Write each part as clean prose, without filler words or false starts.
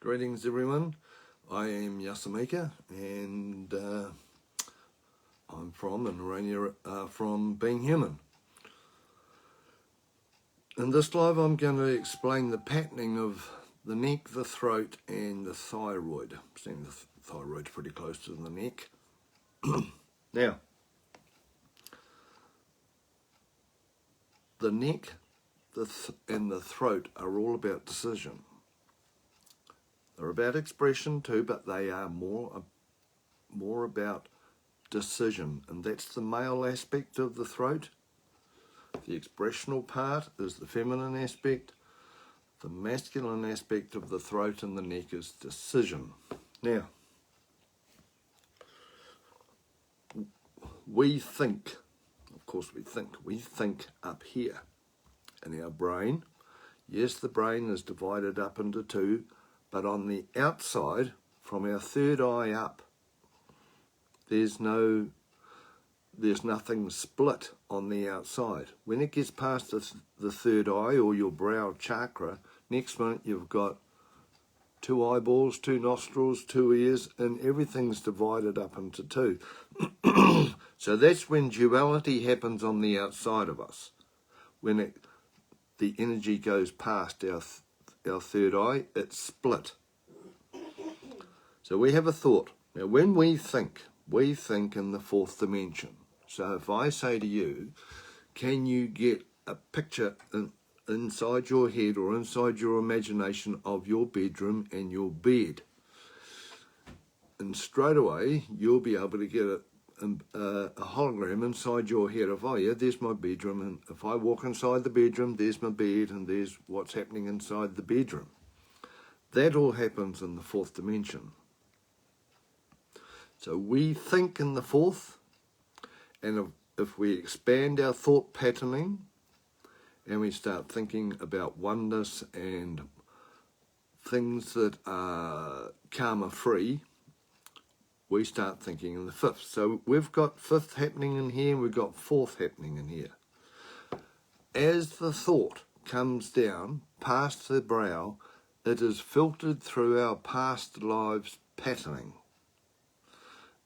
Greetings everyone, I am Yasa and I'm from and Arania from Being Human. In this live I'm going to explain the patterning of the neck, the throat and the thyroid. Seeing the thyroid's pretty close to the neck. Now, the neck and the throat are all about decision. They're about expression too, but they are more about decision, and that's the male aspect of the throat. The expressional part is the feminine aspect. The masculine aspect of the throat and the neck is decision. Now, we think, of course we think up here in our brain. Yes, the brain is divided up into two, but on the outside, from our third eye up, there's nothing split on the outside. When it gets past the third eye or your brow chakra, next minute you've got two eyeballs, two nostrils, two ears, and everything's divided up into two. So that's when duality happens on the outside of us. When the energy goes past our third eye, it's split. So we have a thought. Now when we think in the fourth dimension. So if I say to you, can you get a picture inside your head or inside your imagination of your bedroom and your bed? And straight away, you'll be able to get a hologram inside your head of, oh yeah, there's my bedroom, and if I walk inside the bedroom, there's my bed, and there's what's happening inside the bedroom. That all happens in the fourth dimension. So we think in the fourth, and if we expand our thought patterning, and we start thinking about oneness and things that are karma-free, we start thinking in the fifth. So we've got fifth happening in here, and we've got fourth happening in here. As the thought comes down past the brow, it is filtered through our past lives patterning.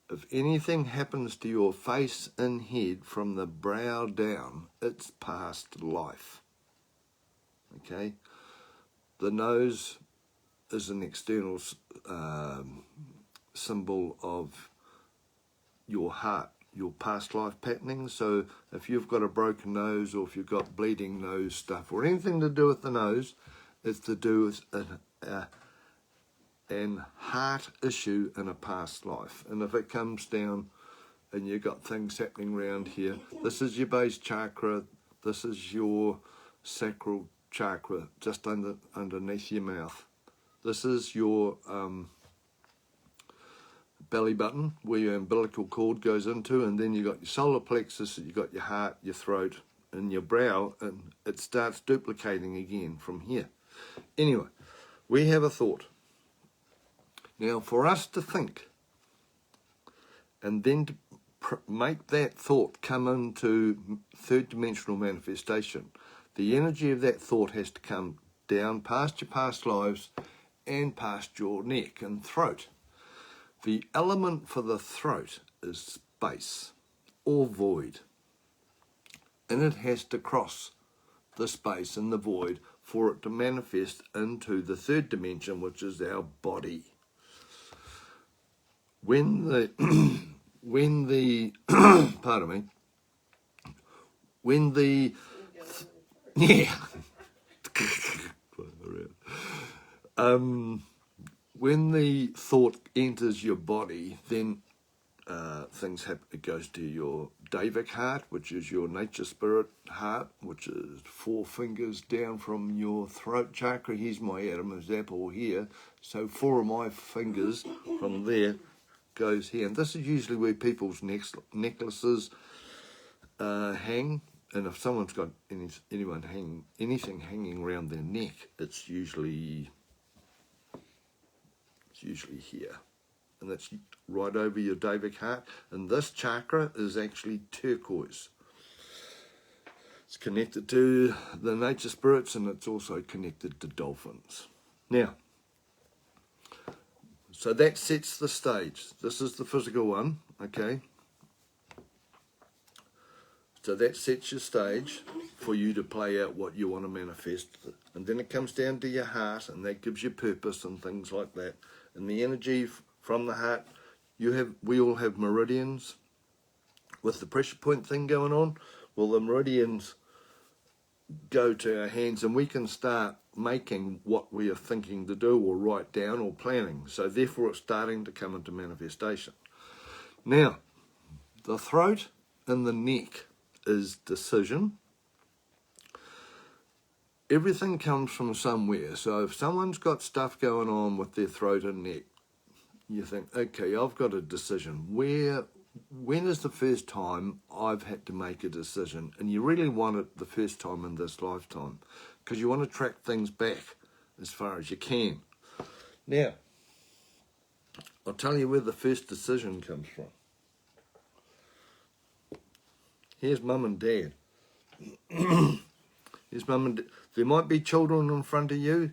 If anything happens to your face and head from the brow down, it's past life. Okay? The nose is an external symbol of your heart, your past life patterning. So if you've got a broken nose, or if you've got bleeding nose stuff, or anything to do with the nose, it's to do with an heart issue in a past life. And if it comes down and you've got things happening around here, this is your base chakra, this is your sacral chakra, just underneath your mouth. This is your belly button, where your umbilical cord goes into, and then you got your solar plexus, you got your heart, your throat, and your brow, and it starts duplicating again from here. Anyway, we have a thought. Now, for us to think, and then to make that thought come into third dimensional manifestation, the energy of that thought has to come down past your past lives and past your neck and throat. The element for the throat is space or void, and it has to cross the space and the void for it to manifest into the third dimension, which is our body. When the when the thought enters your body, then things happen. It goes to your Davic heart, which is your nature spirit heart, which is 4 fingers down from your throat chakra. Here's my Adam's apple here. So 4 of my fingers from there goes here. And this is usually where people's necklaces hang. And if someone's got anything hanging around their neck, it's usually here. And that's right over your Davic heart. And this chakra is actually turquoise. It's connected to the nature spirits, and it's also connected to dolphins. Now, So that sets the stage. This is the physical one, okay? So that sets your stage for you to play out what you want to manifest. And then it comes down to your heart, and that gives you purpose and things like that. And the energy from the heart, we all have meridians. With the pressure point thing going on, well, the meridians go to our hands, and we can start making what we are thinking to do or write down or planning. So therefore it's starting to come into manifestation. Now, the throat and the neck is decision. Everything comes from somewhere. So if someone's got stuff going on with their throat and neck, you think, okay, I've got a decision. When is the first time I've had to make a decision? And you really want it the first time in this lifetime, because you want to track things back as far as you can. Now, I'll tell you where the first decision comes from. Here's mum and dad. Here's mum and dad. There might be children in front of you.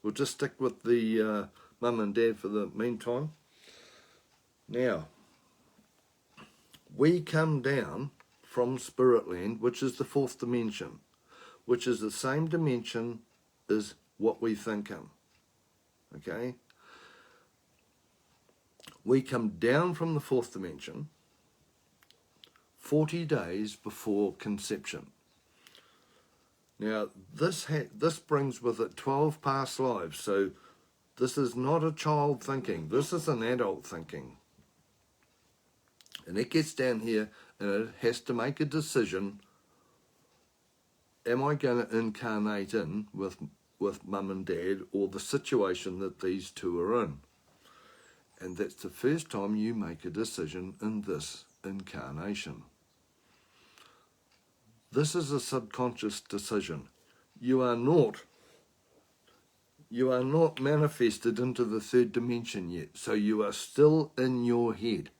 We'll just stick with the mum and dad for the meantime. Now, we come down from spirit land, which is the fourth dimension, which is the same dimension as what we think in. Okay? We come down from the fourth dimension 40 days before conception. Now, this brings with it 12 past lives. So this is not a child thinking. This is an adult thinking. And it gets down here and it has to make a decision. Am I going to incarnate in with mum and dad, or the situation that these two are in? And that's the first time you make a decision in this incarnation. This is a subconscious decision. You are not manifested into the third dimension yet. So you are still in your head,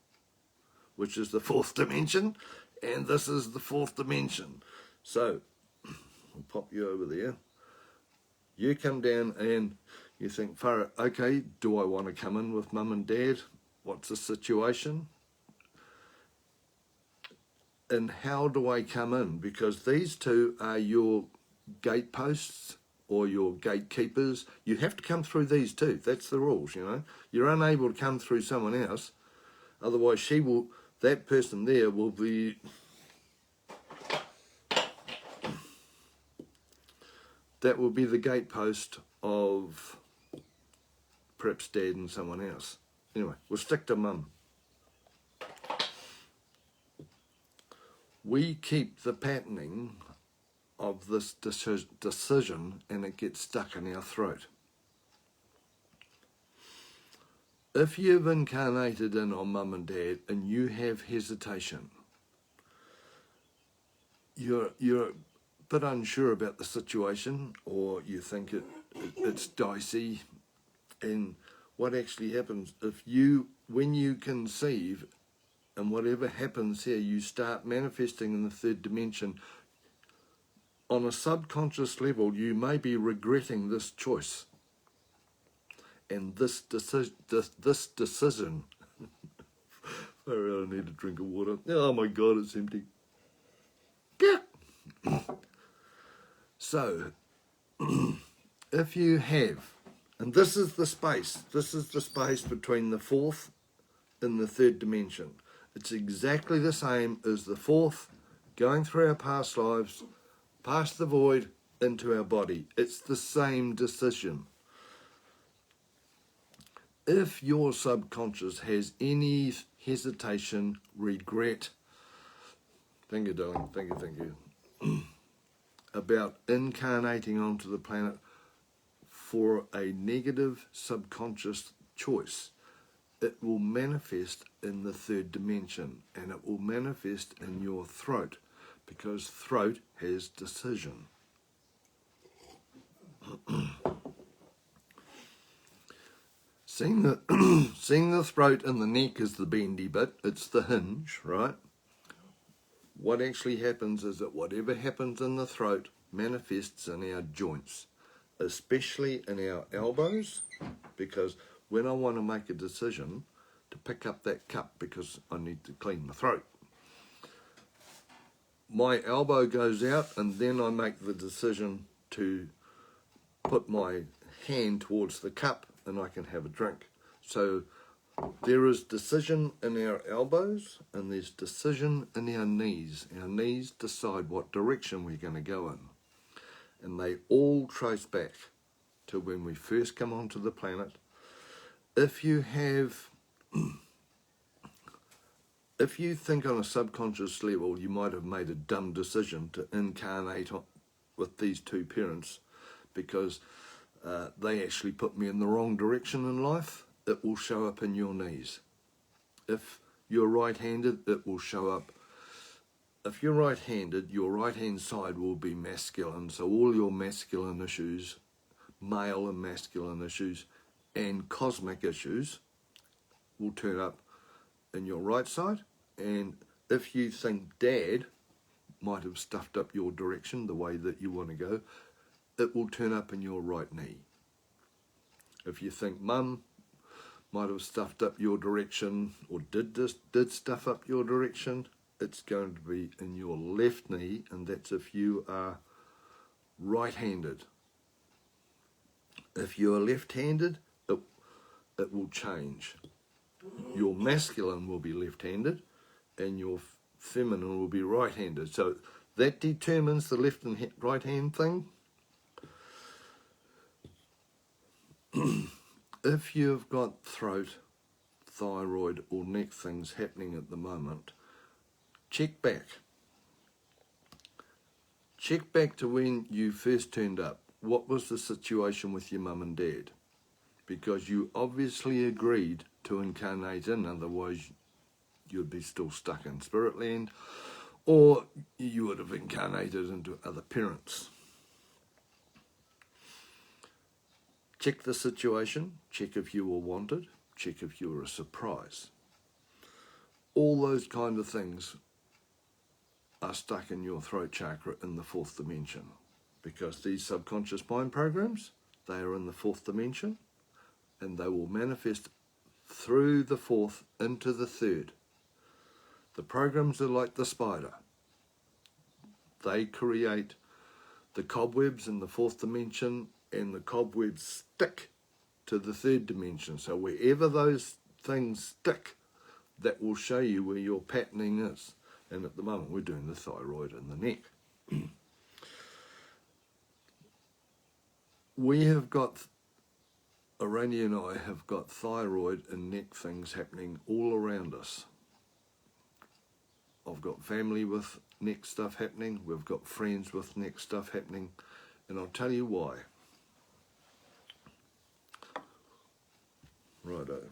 which is the fourth dimension, and this is the fourth dimension. So, I'll pop you over there. You come down and you think, Farah, okay, do I want to come in with mum and dad? What's the situation? And how do I come in? Because these two are your gateposts or your gatekeepers. You have to come through these two. That's the rules, you know. You're unable to come through someone else. Otherwise, that person there will be... That will be the gatepost of perhaps dad and someone else. Anyway, we'll stick to mum. We keep the patterning of this decision, and it gets stuck in our throat. If you've incarnated in on mum and dad and you have hesitation, you're a bit unsure about the situation, or you think it's dicey, and what actually happens when you conceive, and whatever happens here, you start manifesting in the third dimension. On a subconscious level, you may be regretting this choice and this decision. I really need a drink of water. Oh my God, it's empty. So, if you have, and this is the space between the fourth and the third dimension. It's exactly the same as the fourth, going through our past lives, past the void, into our body. It's the same decision. If your subconscious has any hesitation, regret, thank you, darling, thank you, about incarnating onto the planet for a negative subconscious choice, it will manifest in the third dimension, and it will manifest in your throat, because throat has decision. Seeing the throat and the neck is the bendy bit, it's the hinge, right? What actually happens is that whatever happens in the throat manifests in our joints, especially in our elbows, because when I want to make a decision to pick up that cup because I need to clean my throat, my elbow goes out and then I make the decision to put my hand towards the cup and I can have a drink. So there is decision in our elbows and there's decision in our knees. Our knees decide what direction we're going to go in. And they all trace back to when we first come onto the planet. If you think on a subconscious level you might have made a dumb decision to incarnate with these two parents because they actually put me in the wrong direction in life, it will show up in your knees. If you're right-handed, it will show up. If you're right-handed, your right-hand side will be masculine, so all your masculine issues, male and masculine issues, and cosmic issues will turn up in your right side. And if you think dad might have stuffed up your direction, the way that you want to go, it will turn up in your right knee. If you think mum might have stuffed up your direction or did stuff up your direction, it's going to be in your left knee, and that's if you are right-handed. If you are left-handed, it will change. Your masculine will be left-handed and your feminine will be right-handed. So that determines the left and right-hand thing. If you've got throat, thyroid or neck things happening at the moment, check back. Check back to when you first turned up. What was the situation with your mum and dad? Because you obviously agreed to incarnate in, otherwise you'd be still stuck in spirit land, or you would have incarnated into other parents. Check the situation, check if you were wanted, check if you were a surprise. All those kind of things are stuck in your throat chakra in the fourth dimension, because these subconscious mind programs, they are in the fourth dimension, and they will manifest through the fourth into the third. The programs are like the spider. They create the cobwebs in the fourth dimension, and the cobwebs stick to the third dimension. So wherever those things stick, that will show you where your patterning is. And at the moment we're doing the thyroid and the neck. We have got, Arani and I have got thyroid and neck things happening all around us. I've got family with neck stuff happening, we've got friends with neck stuff happening, and I'll tell you why. Righto.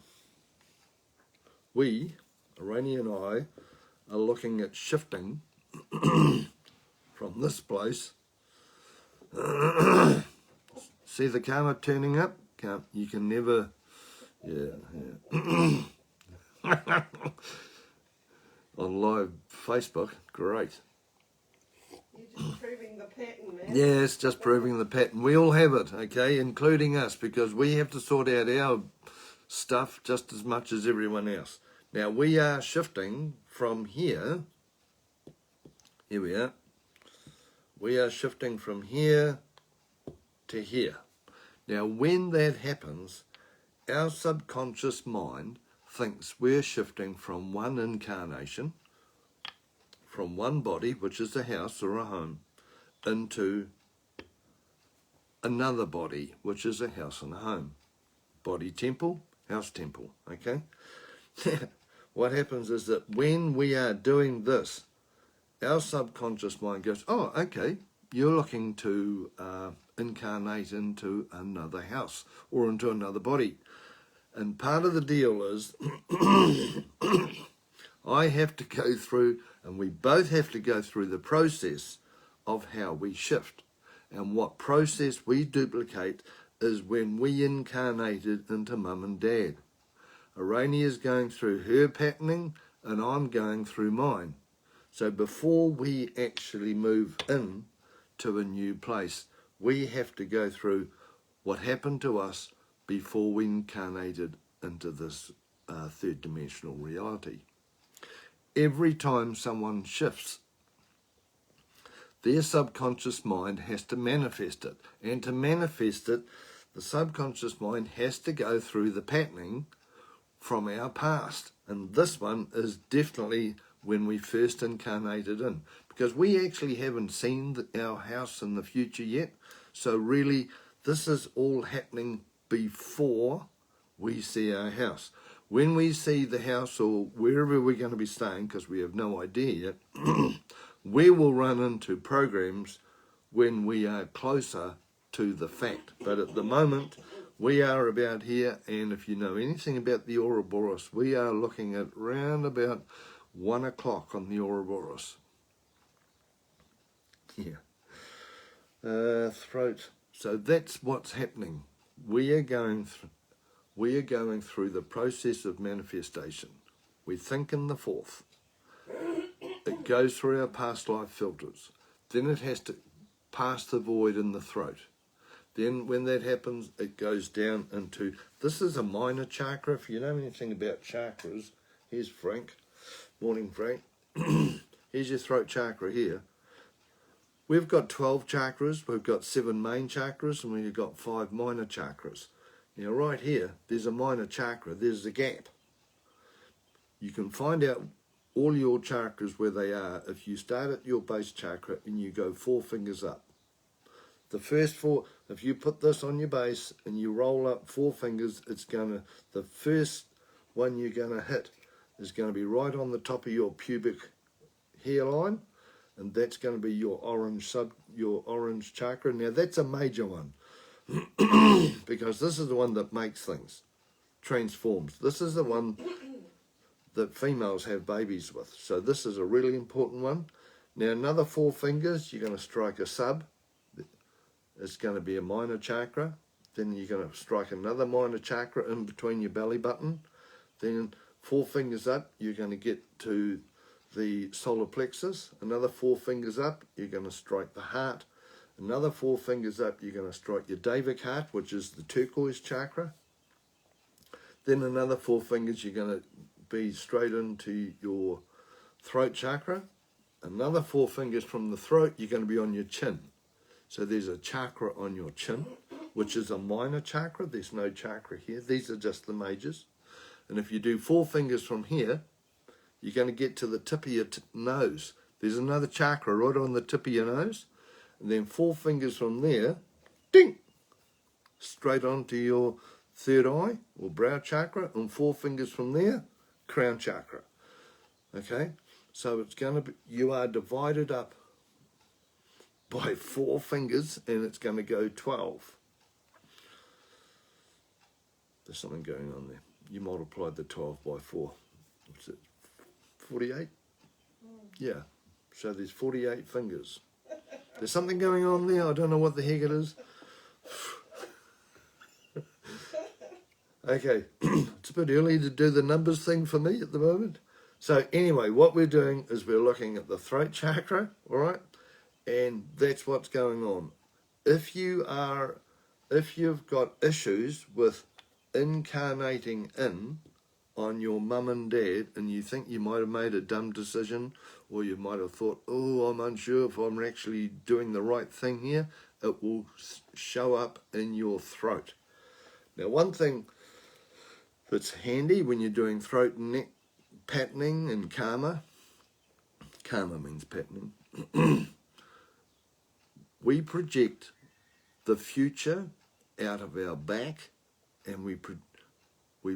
We, Arani and I, are looking at shifting from this place. See the karma turning up? You can never, yeah. On live Facebook, great. You're just proving the pattern, man. Yeah, it's just proving the pattern. We all have it, okay, including us, because we have to sort out our stuff just as much as everyone else. Now, we are shifting from here we are. We are shifting from here to here. Now, when that happens, our subconscious mind thinks we're shifting from one incarnation, from one body, which is a house or a home, into another body, which is a house and a home. Body temple, house temple, okay? What happens is that when we are doing this, our subconscious mind goes, oh, okay, you're looking to incarnate into another house or into another body. And part of the deal is I have to go through, and we both have to go through the process of how we shift. And what process we duplicate is when we incarnated into mum and dad. Arani is going through her patterning and I'm going through mine. So before we actually move in to a new place, we have to go through what happened to us before we incarnated into this third dimensional reality. Every time someone shifts, their subconscious mind has to manifest it. And to manifest it, the subconscious mind has to go through the patterning from our past. And this one is definitely when we first incarnated in. Because we actually haven't seen our house in the future yet. So really, this is all happening before we see our house. When we see the house or wherever we're going to be staying, because we have no idea yet, we will run into programs when we are closer to the fact. But at the moment, we are about here, and if you know anything about the Ouroboros, we are looking at round about 1 o'clock on the Ouroboros. Yeah. Throat. So that's what's happening. We are going through the process of manifestation. We think in the fourth. It goes through our past life filters. Then it has to pass the void in the throat. Then when that happens, it goes down into, this is a minor chakra. If you know anything about chakras, here's Frank. Morning, Frank. Here's your throat chakra here. We've got 12 chakras, we've got 7 main chakras, and we've got 5 minor chakras. Now right here, there's a minor chakra, there's a gap. You can find out all your chakras where they are if you start at your base chakra and you go 4 fingers up. The first 4, if you put this on your base and you roll up 4 fingers, the first one you're gonna hit is gonna be right on the top of your pubic hairline, and that's going to be your orange chakra. Now that's a major one because this is the one that makes things, transforms. This is the one that females have babies with. So this is a really important one. Now another 4 fingers, you're going to strike a sub. It's going to be a minor chakra. Then you're going to strike another minor chakra in between your belly button. Then 4 fingers up, you're going to get to the solar plexus. Another 4 fingers up, you're going to strike the heart. Another 4 fingers up, you're going to strike your Davic heart, which is the turquoise chakra. Then another 4 fingers, you're going to be straight into your throat chakra. Another 4 fingers from the throat, you're going to be on your chin. So there's a chakra on your chin, which is a minor chakra. There's no chakra here. These are just the majors. And if you do 4 fingers from here, you're going to get to the tip of your nose. There's another chakra right on the tip of your nose. And then 4 fingers from there, ding, straight onto your third eye or brow chakra. And 4 fingers from there, crown chakra. Okay? So it's going to be, you are divided up by 4 fingers, and it's going to go 12. There's something going on there. You multiplied the 12 by 4. What's it? 48? Yeah. So there's 48 fingers. There's something going on there. I don't know what the heck it is. Okay. It's a bit early to do the numbers thing for me at the moment. So anyway, what we're doing is we're looking at the throat chakra, all right? And that's what's going on. If you've got issues with incarnating in on your mum and dad, and you think you might have made a dumb decision, or you might have thought, oh, I'm unsure if I'm actually doing the right thing here, it will show up in your throat. Now, one thing that's handy when you're doing throat and neck patterning and karma means patterning, we project the future out of our back, and we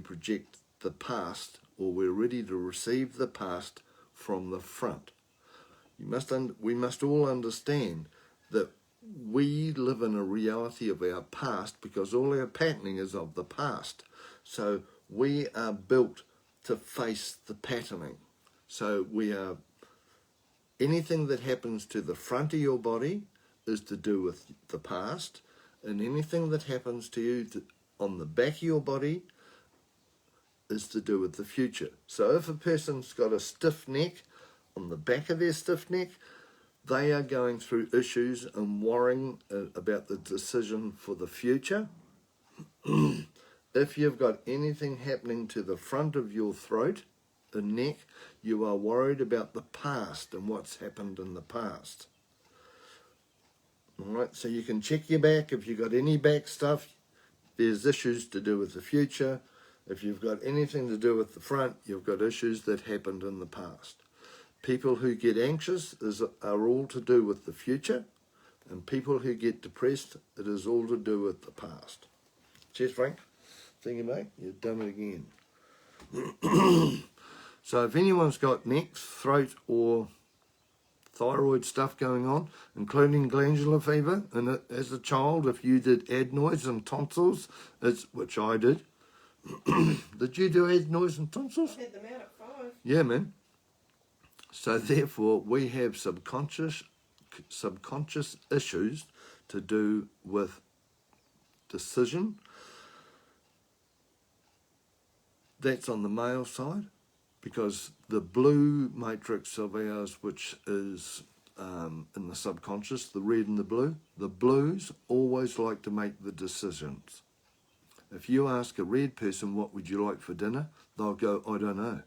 project the past, or we're ready to receive the past from the front. We must all understand that we live in a reality of our past because all our patterning is of the past. So we are built to face the patterning. So anything that happens to the front of your body is to do with the past, and anything that happens to you on the back of your body is to do with the future. So if a person's got a stiff neck, on the back of their stiff neck, they are going through issues and worrying about the decision for the future. if you've got anything happening to the front of your throat and neck, you are worried about the past and what's happened in the past. All right, so you can check your back. If you've got any back stuff, there's issues to do with the future. If you've got anything to do with the front, you've got issues that happened in the past. People who get anxious are all to do with the future, and people who get depressed, it is all to do with the past. Cheers, Frank. Thank you, mate. You've done it again. So if anyone's got neck, throat, or thyroid stuff going on, including glandular fever, and as a child, if you did adenoids and tonsils, which I did. Did you do adenoids and tonsils? I had them out at 5. Yeah, man. So therefore, we have subconscious issues to do with decision. That's on the male side, because the blue matrix of ours, which is in the subconscious, the red and the blues always like to make the decisions. If you ask a red person, what would you like for dinner? They'll go, I don't know.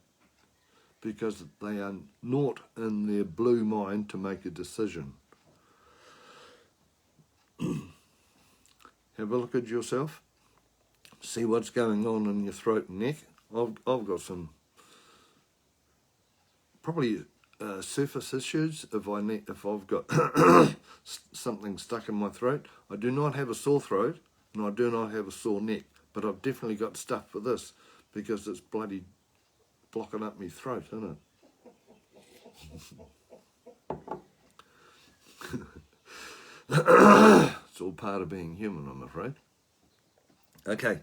Because they are not in their blue mind to make a decision. Have a look at yourself. See what's going on in your throat and neck. I've got some probably surface issues if I've got something stuck in my throat. I do not have a sore throat and I do not have a sore neck, but I've definitely got stuff for this because it's bloody blocking up my throat, isn't it? It's all part of being human, I'm afraid. Okay,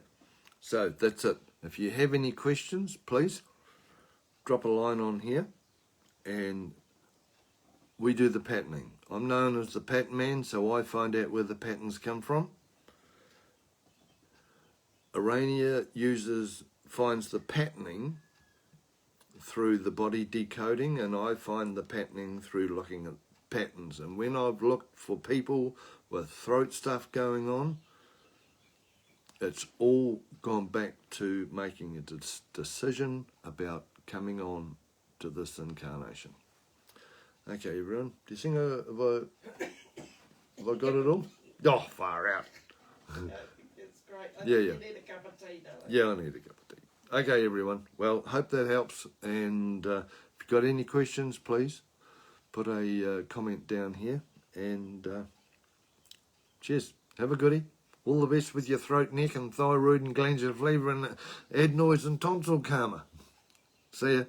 so that's it. If you have any questions, please drop a line on here and we do the patterning. I'm known as the pattern man, so I find out where the patterns come from. Arania finds the patterning through the body decoding, and I find the patterning through looking at patterns. And when I've looked for people with throat stuff going on, it's all gone back to making a decision about coming on to this incarnation. Okay, everyone, do you think have I got it all? Oh, far out. It's great. Yeah. You need a cup of tea, don't Yeah, I need a cup of tea. Okay, everyone. Well, hope that helps. And if you've got any questions, please put a comment down here. And cheers. Have a goodie. All the best with your throat, neck, and thyroid and glandular fever and adenoids and tonsil karma. See ya.